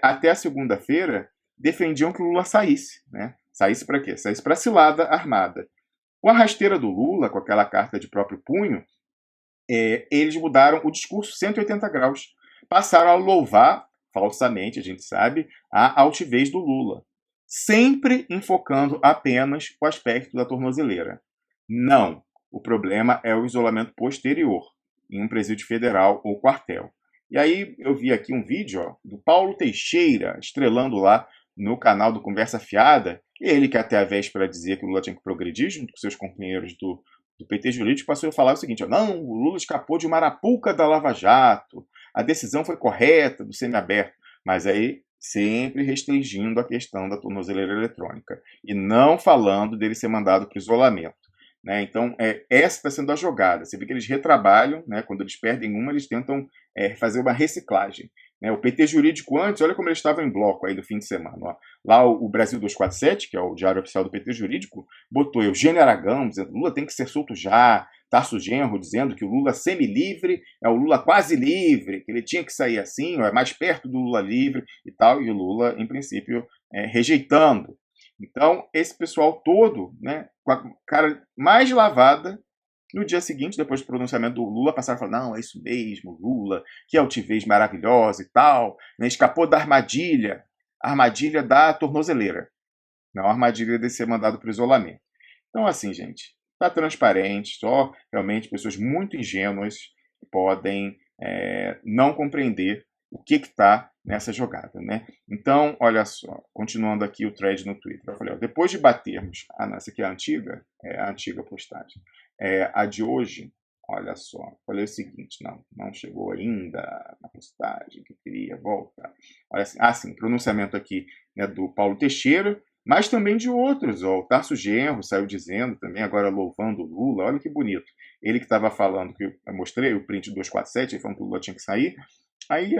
Speaker 2: até a segunda-feira defendiam que o Lula saísse. Né? Saísse para quê? Saísse para cilada armada. Com a rasteira do Lula, com aquela carta de próprio punho, eles mudaram o discurso 180 graus. Passaram a louvar, falsamente, a gente sabe, a altivez do Lula. Sempre enfocando apenas o aspecto da tornozeleira. Não. O problema é o isolamento posterior, em um presídio federal ou quartel. E aí eu vi aqui um vídeo do Paulo Teixeira, estrelando lá no canal do Conversa Fiada, ele que até a véspera dizia que o Lula tinha que progredir junto com seus companheiros do PT jurídico, passou a falar o seguinte, não, o Lula escapou de uma arapuca da Lava Jato, a decisão foi correta do semiaberto, mas aí sempre restringindo a questão da tornozeleira eletrônica e não falando dele ser mandado para o isolamento. Né? Então, essa está sendo a jogada. Você vê que eles retrabalham, né? Quando eles perdem uma, eles tentam fazer uma reciclagem. Né? O PT jurídico antes, olha como eles estavam em bloco aí do fim de semana. Ó. Lá o Brasil 247, que é o diário oficial do PT jurídico, botou Eugênio Aragão dizendo que Lula tem que ser solto já, Tarso Genro dizendo que o Lula semi-livre é o Lula quase livre, que ele tinha que sair assim, é mais perto do Lula livre e tal, e o Lula, em princípio, rejeitando. Então, esse pessoal todo, né, com a cara mais lavada, no dia seguinte, depois do pronunciamento do Lula, passaram a falar, não, é isso mesmo, Lula, que altivez maravilhosa e tal, né, escapou da armadilha da tornozeleira, não a armadilha de ser mandado para o isolamento. Então, assim, gente, está transparente, só realmente pessoas muito ingênuas podem não compreender o que está nessa jogada, né? Então, olha só, continuando aqui o thread no Twitter, eu falei, ó, depois de batermos, essa aqui é a antiga postagem, a de hoje, olha só, falei o seguinte, não chegou ainda na postagem que eu queria, volta. Olha assim, pronunciamento aqui, né, do Paulo Teixeira, mas também de outros. Ó, o Tarso Genro saiu dizendo também, agora louvando o Lula, olha que bonito. Ele que estava falando, que eu mostrei o print 247, falando que o Lula tinha que sair. Aí,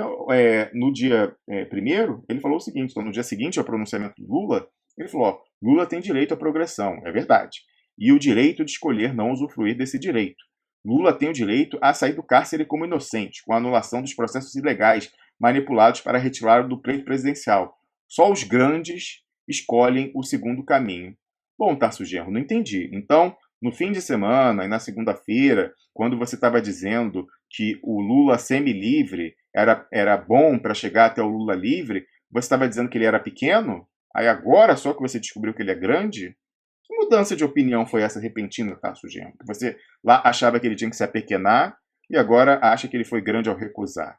Speaker 2: no dia primeiro, ele falou o seguinte, então no dia seguinte ao pronunciamento do Lula, ele falou, ó, Lula tem direito à progressão, é verdade, e o direito de escolher não usufruir desse direito. Lula tem o direito a sair do cárcere como inocente, com a anulação dos processos ilegais manipulados para retirá-lo do pleito presidencial. Só os grandes escolhem o segundo caminho. Bom, Tarso Genro, não entendi. Então, no fim de semana e na segunda-feira, quando você estava dizendo que o Lula semi-livre era bom para chegar até o Lula livre, você estava dizendo que ele era pequeno? Aí agora só que você descobriu que ele é grande? Que mudança de opinião foi essa repentina, Tarso Genro? Você lá achava que ele tinha que se apequenar e agora acha que ele foi grande ao recusar.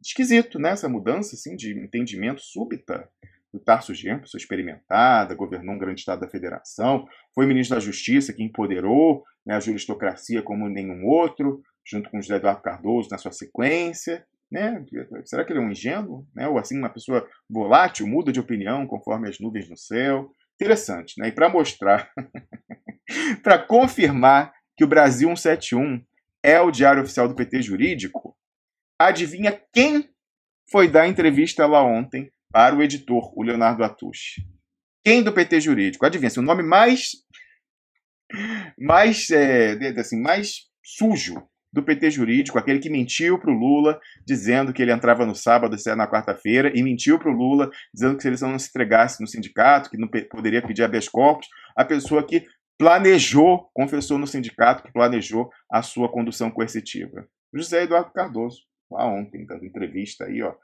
Speaker 2: Esquisito, né? Essa mudança assim, de entendimento súbita do Tarso Genro, pessoa experimentada, governou um grande estado da federação, foi ministro da Justiça que empoderou, né, a juristocracia como nenhum outro, junto com José Eduardo Cardoso na sua sequência. Né? Será que ele é um ingênuo? Né? Ou assim, uma pessoa volátil, muda de opinião conforme as nuvens no céu? Interessante, né? E para mostrar, para confirmar que o Brasil 171 é o diário oficial do PT jurídico, adivinha quem foi dar entrevista lá ontem para o editor, o Leonardo Atush? Quem do PT jurídico? Adivinha, assim, o nome mais sujo do PT jurídico, aquele que mentiu para o Lula, dizendo que ele entrava no sábado e saia na quarta-feira, e mentiu para o Lula, dizendo que se ele não se entregasse no sindicato, que não poderia pedir habeas corpus, a pessoa que planejou, confessou no sindicato que planejou a sua condução coercitiva. José Eduardo Cardoso, lá ontem, dando entrevista aí, ó,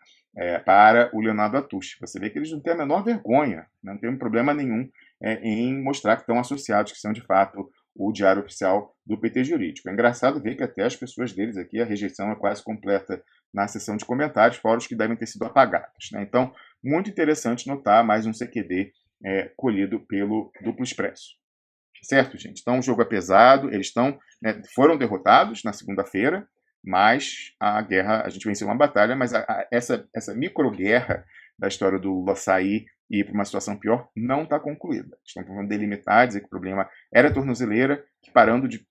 Speaker 2: para o Leonardo Atush. Você vê que eles não têm a menor vergonha, não tem problema nenhum em mostrar que estão associados, que são de fato o diário oficial do PT jurídico. É engraçado ver que até as pessoas deles aqui, a rejeição é quase completa na seção de comentários, fora os que devem ter sido apagados. Né? Então, muito interessante notar mais um CQD colhido pelo Duplo Expresso. Certo, gente? Então, o jogo é pesado, eles foram derrotados na segunda-feira, mas a guerra, a gente venceu uma batalha, mas essa microguerra da história do Lula sair e ir para uma situação pior não está concluída. Estão tentando delimitar, dizer que o problema era a tornozeleira, que parando de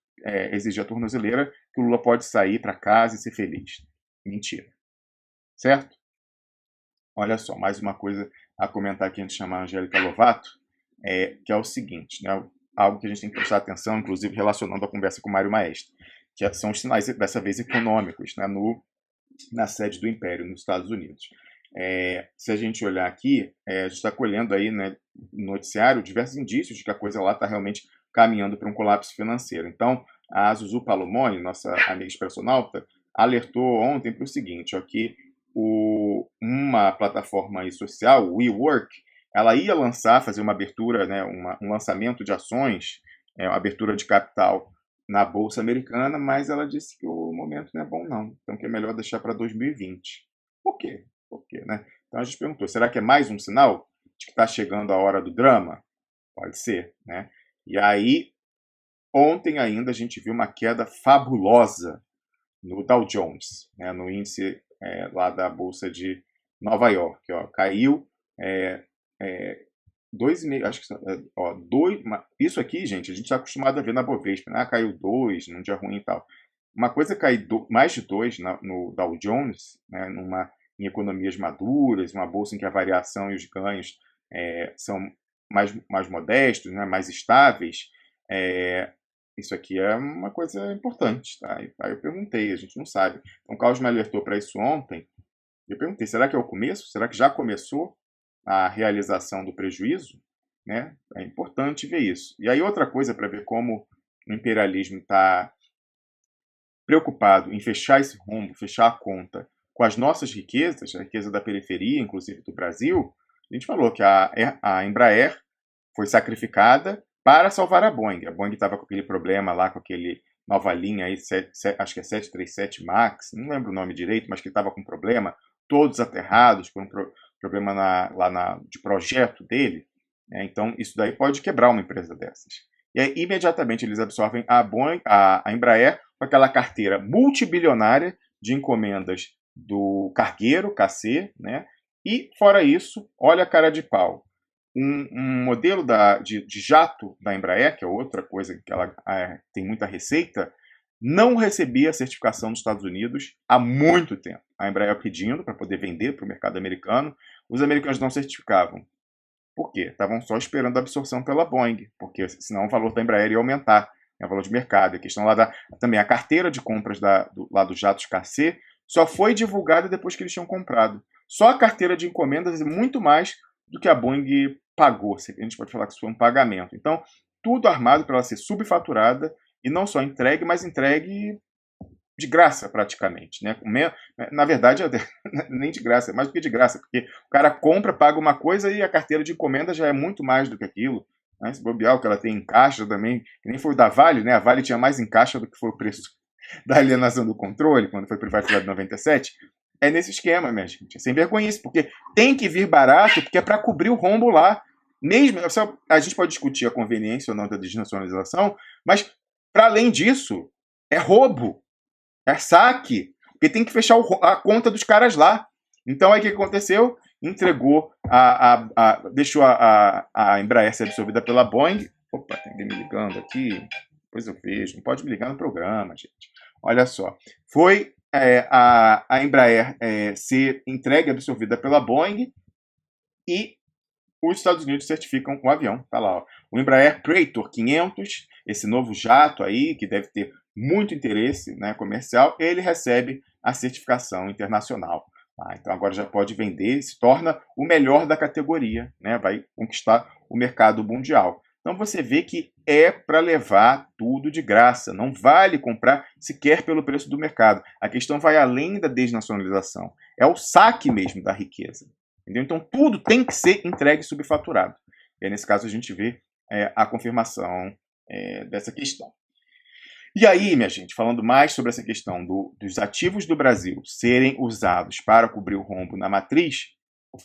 Speaker 2: exigir a tornozeleira, que o Lula pode sair para casa e ser feliz. Mentira. Certo? Olha só, mais uma coisa a comentar aqui antes de chamar a Angélica Lovato, que é o seguinte, né? Algo que a gente tem que prestar atenção, inclusive relacionando a conversa com o Mário Maestro, que são os sinais, dessa vez, econômicos, né, na sede do Império, nos Estados Unidos. Se a gente olhar aqui, a gente está colhendo aí, né, no noticiário diversos indícios de que a coisa lá está realmente caminhando para um colapso financeiro. Então, a Zuzu Palomoni, nossa amiga expressionauta, alertou ontem para o seguinte, ó, que uma plataforma aí social, o WeWork, ela ia fazer uma abertura, né, um lançamento de ações, uma abertura de capital na Bolsa Americana, mas ela disse que o momento não é bom não, então que é melhor deixar para 2020. Por quê? Por quê, né? Então a gente perguntou, será que é mais um sinal de que está chegando a hora do drama? Pode ser, né? E aí, ontem ainda a gente viu uma queda fabulosa no Dow Jones, né, no índice lá da Bolsa de Nova York. Ó, caiu 2,5, acho que isso aqui, gente, a gente está acostumado a ver na Bovespa, né? Caiu 2 num dia ruim e tal. Uma coisa é cair mais de 2 no Dow Jones, né, em economias maduras, uma bolsa em que a variação e os ganhos são mais modestos, né, mais estáveis. Isso aqui é uma coisa importante, tá? Aí eu perguntei, a gente não sabe. Então o Carlos me alertou para isso ontem. Eu perguntei, será que é o começo? Será que já começou a realização do prejuízo? né? É importante ver isso. E aí outra coisa para ver como o imperialismo está preocupado em fechar esse rombo, fechar a conta com as nossas riquezas, a riqueza da periferia, inclusive do Brasil, a gente falou que a Embraer foi sacrificada para salvar a Boeing. A Boeing estava com aquele problema lá, com aquele nova linha aí, acho que é 737 MAX, não lembro o nome direito, mas que estava com problema, todos aterrados por um problema de projeto dele. Né? Então, isso daí pode quebrar uma empresa dessas. E aí, imediatamente, eles absorvem a Boeing, a Embraer, com aquela carteira multibilionária de encomendas do cargueiro, KC, né? E, fora isso, olha a cara de pau. Um modelo de jato da Embraer, que é outra coisa que ela tem muita receita, não recebia certificação nos Estados Unidos há muito tempo. A Embraer pedindo para poder vender para o mercado americano, os americanos não certificavam. Por quê? Estavam só esperando a absorção pela Boeing, porque senão o valor da Embraer ia aumentar, né, o valor de mercado. A questão lá também, a carteira de compras lá dos jatos KC só foi divulgada depois que eles tinham comprado. Só a carteira de encomendas é muito mais do que a Boeing pagou. A gente pode falar que isso foi um pagamento. Então, tudo armado para ela ser subfaturada e não só entregue, mas entregue de graça, praticamente. Né? Na verdade, nem de graça, é mais do que de graça, porque o cara compra, paga uma coisa e a carteira de encomenda já é muito mais do que aquilo. Né? Esse bobear, que ela tem em caixa também, que nem foi o da Vale, né? A Vale tinha mais em caixa do que foi o preço da alienação do controle, quando foi privatizado em 97. É nesse esquema, minha gente. É sem vergonhice, porque tem que vir barato, porque é para cobrir o rombo lá. Mesmo, a gente pode discutir a conveniência ou não da desnacionalização, mas, para além disso, é roubo. É saque, porque tem que fechar a conta dos caras lá. Então, aí o que aconteceu? Entregou, deixou a Embraer ser absorvida pela Boeing. Opa, tem alguém me ligando aqui. Depois eu vejo. Não pode me ligar no programa, gente. Olha só. Foi a Embraer ser entregue, absorvida pela Boeing, e os Estados Unidos certificam o avião. Tá lá, ó. O Embraer Praetor 500, esse novo jato aí, que deve ter muito interesse, né, comercial, ele recebe a certificação internacional. Então agora já pode vender, se torna o melhor da categoria, né, vai conquistar o mercado mundial. Então você vê que é para levar tudo de graça, não vale comprar sequer pelo preço do mercado. A questão vai além da desnacionalização, é o saque mesmo da riqueza. Entendeu? Então tudo tem que ser entregue subfaturado. E aí, nesse caso a gente vê a confirmação dessa questão. E aí, minha gente, falando mais sobre essa questão dos ativos do Brasil serem usados para cobrir o rombo na matriz,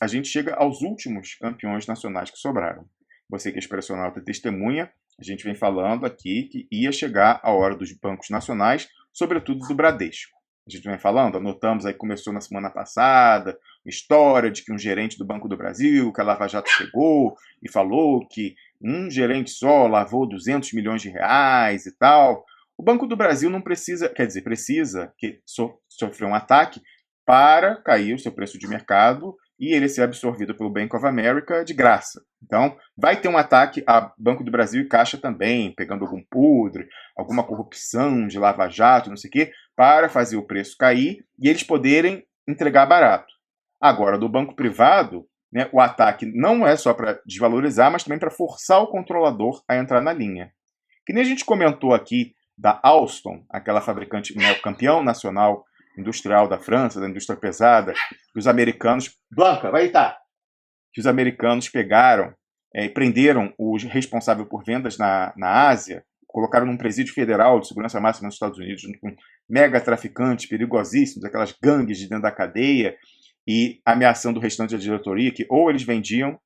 Speaker 2: a gente chega aos últimos campeões nacionais que sobraram. Você que é expressional testemunha, a gente vem falando aqui que ia chegar a hora dos bancos nacionais, sobretudo do Bradesco. A gente vem falando, anotamos aí, começou na semana passada, história de que um gerente do Banco do Brasil, que a Lava Jato chegou e falou que um gerente só lavou 200 milhões de reais e tal. O Banco do Brasil não precisa, precisa que sofrer um ataque para cair o seu preço de mercado e ele ser absorvido pelo Bank of America de graça. Então, vai ter um ataque a Banco do Brasil e Caixa também, pegando algum podre, alguma corrupção de lava-jato, não sei o quê, para fazer o preço cair e eles poderem entregar barato. Agora, do banco privado, né, o ataque não é só para desvalorizar, mas também para forçar o controlador a entrar na linha. Que nem a gente comentou aqui da Alstom, aquela fabricante, né, campeão nacional industrial da França, da indústria pesada, que os americanos... Blanca, vai estar! Que os americanos pegaram e prenderam o responsável por vendas na Ásia, colocaram num presídio federal de segurança máxima nos Estados Unidos, junto com mega traficantes perigosíssimos, aquelas gangues de dentro da cadeia, e ameaçando o restante da diretoria, que ou eles vendiam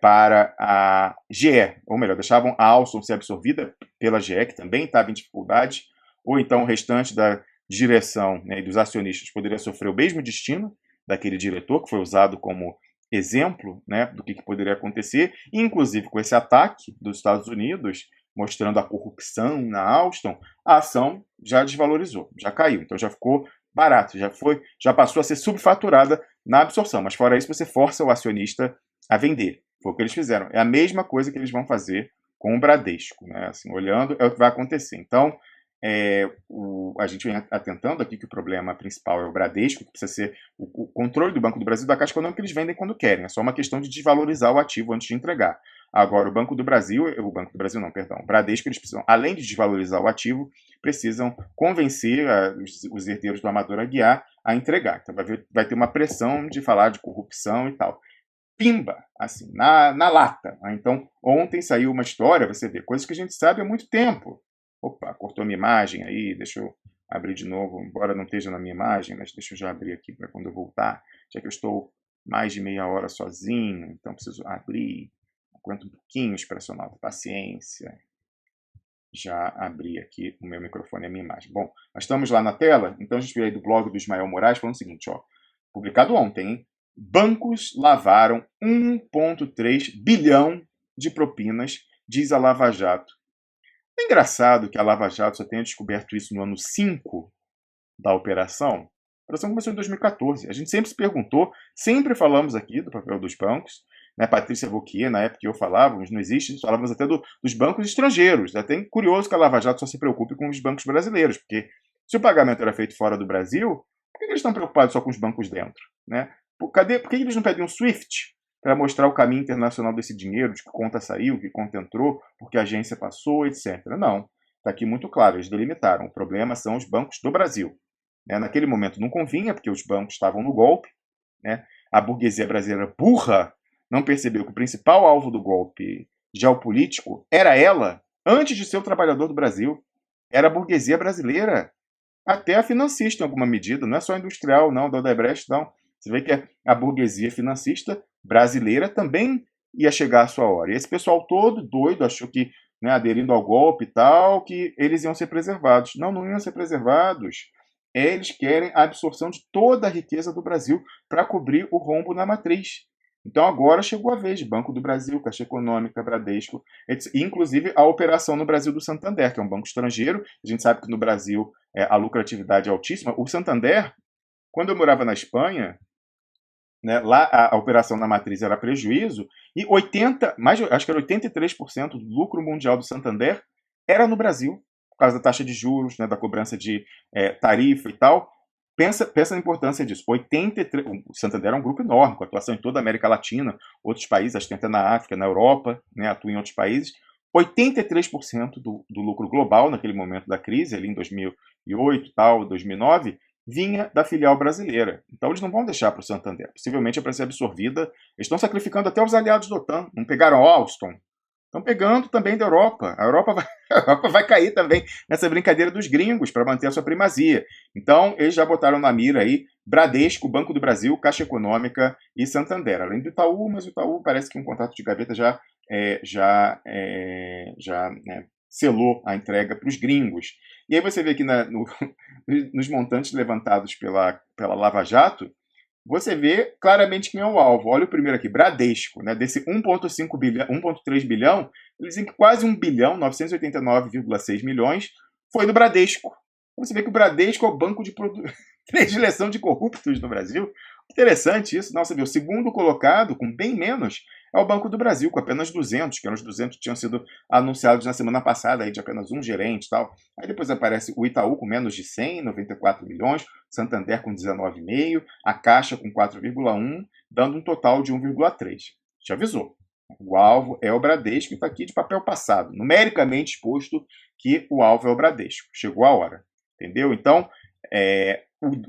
Speaker 2: para a GE, ou melhor, deixavam a Alstom ser absorvida pela GE, que também estava em dificuldade, ou então o restante da direção, né, e dos acionistas poderia sofrer o mesmo destino daquele diretor, que foi usado como exemplo, né, do que poderia acontecer, e inclusive com esse ataque dos Estados Unidos, mostrando a corrupção na Alstom, a ação já desvalorizou, já caiu, então já ficou barato, já passou a ser subfaturada na absorção, mas fora isso você força o acionista a vender. Foi o que eles fizeram. É a mesma coisa que eles vão fazer com o Bradesco. Né? Assim, olhando, é o que vai acontecer. Então, a gente vem atentando aqui que o problema principal é o Bradesco, que precisa ser o controle do Banco do Brasil da Caixa Econômica, que eles vendem quando querem. É só uma questão de desvalorizar o ativo antes de entregar. Agora, o Banco do Brasil não, perdão, o Bradesco, eles precisam, além de desvalorizar o ativo, precisam convencer os herdeiros do Amador Aguiar a entregar. Então vai ter uma pressão de falar de corrupção e tal. Pimba, assim, na lata. Então, ontem saiu uma história, você vê, coisas que a gente sabe há muito tempo. Opa, cortou minha imagem aí, deixa eu abrir de novo, embora não esteja na minha imagem, mas deixa eu já abrir aqui para quando eu voltar, já que eu estou mais de meia hora sozinho, então preciso abrir, aguento um pouquinho, Expresso Nota, paciência. Já abri aqui o meu microfone e a minha imagem. Bom, nós estamos lá na tela, então a gente veio aí do blog do Ismael Moraes falando o seguinte, ó, publicado ontem, hein? Bancos lavaram 1,3 bilhão de propinas, diz a Lava Jato. É engraçado que a Lava Jato só tenha descoberto isso no ano 5 da operação. A operação começou em 2014. A gente sempre se perguntou, sempre falamos aqui do papel dos bancos, né? Patrícia Wauquiez, na época que eu falávamos, não existe, falávamos até dos bancos estrangeiros. É até curioso que a Lava Jato só se preocupe com os bancos brasileiros, porque se o pagamento era feito fora do Brasil, por que eles estão preocupados só com os bancos dentro? Né? Por que eles não pedem um SWIFT para mostrar o caminho internacional desse dinheiro, de que conta saiu, que conta entrou, porque a agência passou, etc. Não. Está aqui muito claro, eles delimitaram. O problema são os bancos do Brasil. Né? Naquele momento não convinha, porque os bancos estavam no golpe. Né? A burguesia brasileira burra não percebeu que o principal alvo do golpe geopolítico era ela, antes de ser o trabalhador do Brasil. Era a burguesia brasileira. Até a financista, em alguma medida. Não é só a industrial, não, da Odebrecht, não. Você vê que a burguesia financista brasileira também ia chegar à sua hora. E esse pessoal todo doido achou que, né, aderindo ao golpe e tal, que eles iam ser preservados. Não, não iam ser preservados. Eles querem a absorção de toda a riqueza do Brasil para cobrir o rombo na matriz. Então agora chegou a vez de Banco do Brasil, Caixa Econômica, Bradesco, inclusive a operação no Brasil do Santander, que é um banco estrangeiro. A gente sabe que no Brasil a lucratividade é altíssima. O Santander, quando eu morava na Espanha, né, lá a operação na matriz era prejuízo, e acho que era 83% do lucro mundial do Santander era no Brasil, por causa da taxa de juros, né, da cobrança de tarifa e tal. Pensa na importância disso. 83, o Santander é um grupo enorme, com atuação em toda a América Latina, outros países, acho que até na África, na Europa, né, atua em outros países. 83% do lucro global naquele momento da crise, ali em 2008, tal, 2009, vinha da filial brasileira. Então eles não vão deixar para o Santander. Possivelmente é para ser absorvida. Eles estão sacrificando até os aliados da OTAN. Não pegaram Alstom? Estão pegando também da Europa. A Europa vai cair também nessa brincadeira dos gringos para manter a sua primazia. Então eles já botaram na mira aí Bradesco, Banco do Brasil, Caixa Econômica e Santander. Além do Itaú, mas o Itaú parece que um contrato de gaveta já selou a entrega para os gringos. E aí você vê aqui nos montantes levantados pela Lava Jato, você vê claramente quem é o alvo. Olha o primeiro aqui, Bradesco, né? Desse 1,5 bilhão, 1,3 bilhão, eles dizem que quase 1 bilhão, 989,6 milhões, foi do Bradesco. Você vê que o Bradesco é o banco de predileção de corruptos no Brasil. Interessante isso. Não, você vê, o segundo colocado, com bem menos, é o Banco do Brasil, com apenas 200, que eram os 200 que tinham sido anunciados na semana passada, aí de apenas um gerente e tal. Aí depois aparece o Itaú com menos de 100, 94 milhões, Santander com 19,5, a Caixa com 4,1, dando um total de 1,3. Te avisou. O alvo é o Bradesco e está aqui de papel passado, numericamente exposto que o alvo é o Bradesco. Chegou a hora. Entendeu? Então,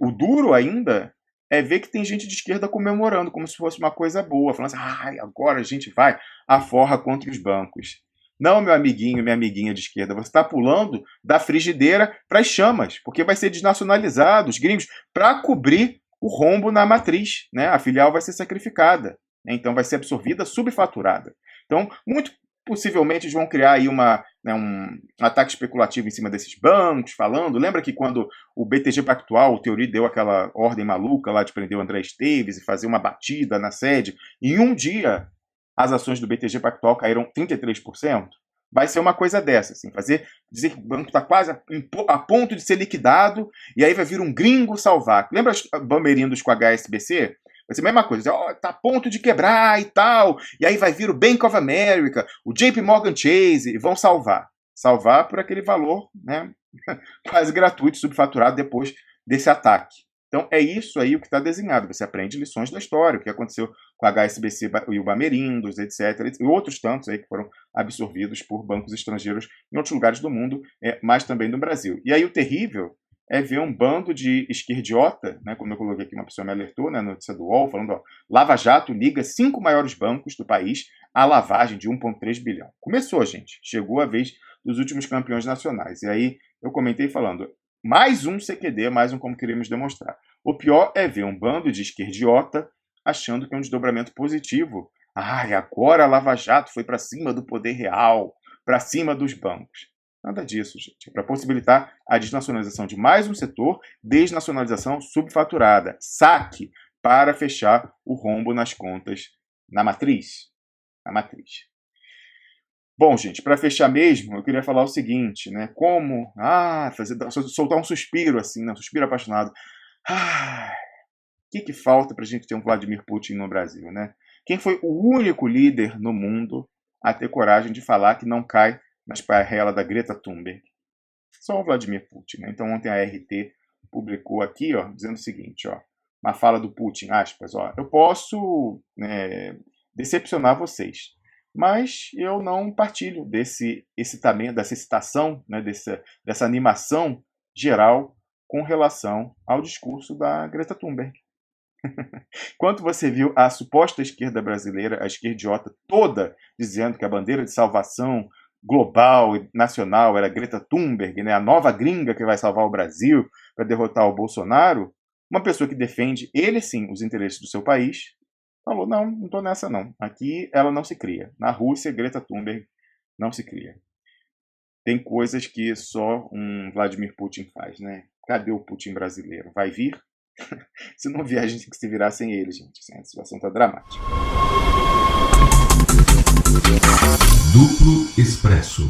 Speaker 2: o duro ainda é ver que tem gente de esquerda comemorando, como se fosse uma coisa boa, falando assim, agora a gente vai à forra contra os bancos. Não, meu amiguinho, minha amiguinha de esquerda, você está pulando da frigideira para as chamas, porque vai ser desnacionalizado, os gringos, para cobrir o rombo na matriz, né? A filial vai ser sacrificada, né? Então vai ser absorvida, subfaturada. Então, muito possivelmente eles vão criar aí um ataque especulativo em cima desses bancos, falando. Lembra que quando o BTG Pactual, o Teori, deu aquela ordem maluca lá de prender o André Esteves e fazer uma batida na sede, em um dia as ações do BTG Pactual caíram 33%? Vai ser uma coisa dessa, assim, dizer que o banco está quase a ponto de ser liquidado e aí vai vir um gringo salvar. Lembra os bamerindos com a HSBC? Vai ser a mesma coisa, tá a ponto de quebrar e tal, e aí vai vir o Bank of America, o JP Morgan Chase, e vão salvar. Salvar por aquele valor, né, quase gratuito, subfaturado depois desse ataque. Então, é isso aí o que está desenhado. Você aprende lições da história, o que aconteceu com a HSBC e o Bamerindos, etc. E outros tantos aí que foram absorvidos por bancos estrangeiros em outros lugares do mundo, mas também no Brasil. E aí o terrível é ver um bando de esquerdiota, né, como eu coloquei aqui, uma pessoa me alertou, né, na notícia do UOL, falando, ó, Lava Jato liga 5 maiores bancos do país à lavagem de 1,3 bilhão. Começou, gente. Chegou a vez dos últimos campeões nacionais. E aí eu comentei falando, mais um CQD, mais um como queríamos demonstrar. O pior é ver um bando de esquerdiota achando que é um desdobramento positivo. Ai, agora a Lava Jato foi para cima do poder real, para cima dos bancos. Nada disso, gente. É para possibilitar a desnacionalização de mais um setor, desnacionalização subfaturada, saque para fechar o rombo nas contas na matriz. Na matriz. Bom, gente, para fechar mesmo, eu queria falar o seguinte, né? Como, soltar um suspiro assim, né? Um suspiro apaixonado. O que falta para a gente ter um Vladimir Putin no Brasil, né? Quem foi o único líder no mundo a ter coragem de falar que não cai na esparrela da Greta Thunberg? Só o Vladimir Putin, né? Então ontem a RT publicou aqui, ó, dizendo o seguinte, ó, uma fala do Putin, aspas, ó, eu posso decepcionar vocês, mas eu não partilho desse excitamento, dessa excitação, né, dessa animação geral com relação ao discurso da Greta Thunberg. Enquanto você viu a suposta esquerda brasileira, a esquerdiota toda, dizendo que a bandeira de salvação global e nacional era Greta Thunberg, né, a nova gringa que vai salvar o Brasil para derrotar o Bolsonaro, uma pessoa que defende, ele sim, os interesses do seu país, falou, não estou nessa não. Aqui ela não se cria. Na Rússia, Greta Thunberg não se cria. Tem coisas que só um Vladimir Putin faz, né? Cadê o Putin brasileiro? Vai vir? Se não vier, a gente tem que se virar sem ele, gente. A situação está dramática.
Speaker 1: Duplo Expresso.